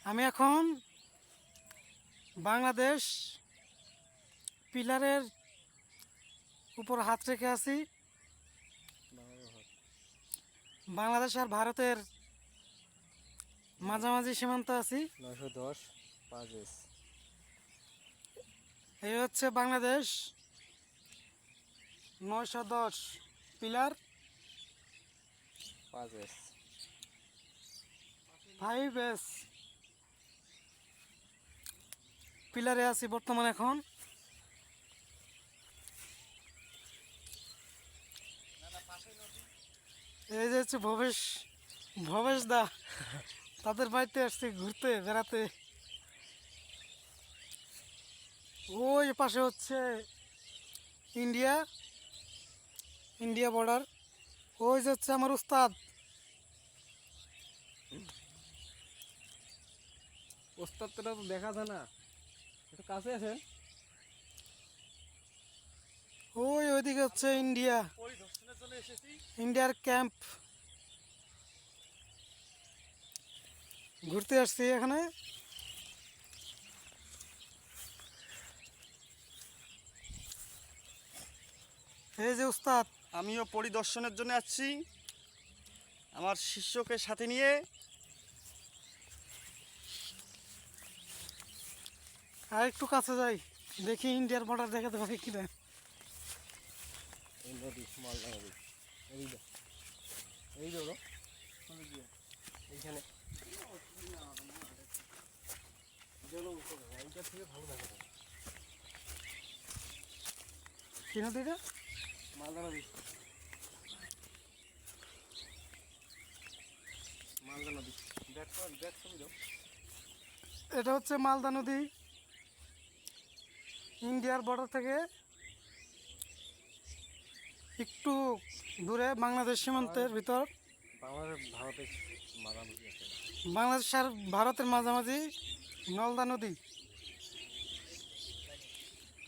আমি এখন বাংলাদেশ পিলারের উপর হাত রেখে আছি। বাংলাদেশ আর ভারতের মাঝামাঝি সীমান্ত আছি। 910 5S। এই হচ্ছে বাংলাদেশ 910 পিলার 5S। 5S পিলারে আছি বর্তমান এখন। এই যে হচ্ছে ভবেশ দা, তাদের বাড়িতে আসছি ঘুরতে বেড়াতে। ওই পাশে হচ্ছে ইন্ডিয়া বর্ডার। ওই যে হচ্ছে আমার উস্তাদ। ওস্তাদটা তো দেখা যায় না, একটু কাছে আসেন। ওইদিকে হচ্ছে ইন্ডিয়ার ক্যাম্প। ঘুরতে আসছি এখানে। এই যে উস্তাদ। আমিও পরিদর্শনের জন্য আসছি আমার শিষ্যকে সাথে নিয়ে। আর একটু কাছে যাই, দেখি ইন্ডিয়ার বর্ডার দেখাতে পারি কিনা। এই নদী, মালদা নদী। এই ধরো এইখানে এইটা থেকে ভালো দেখা যায়। কি নদীটা? মালদা নদী। মালদা নদী দেখ ছবি দাও। এটা হচ্ছে মালদা নদী। ইন্ডিয়ার বর্ডার থেকে একটু দূরে বাংলাদেশ সীমান্তের ভিতর। ভারতের মাঝামাঝি আছে। বাংলাদেশ আর ভারতের মাঝামাঝি নলদা নদী।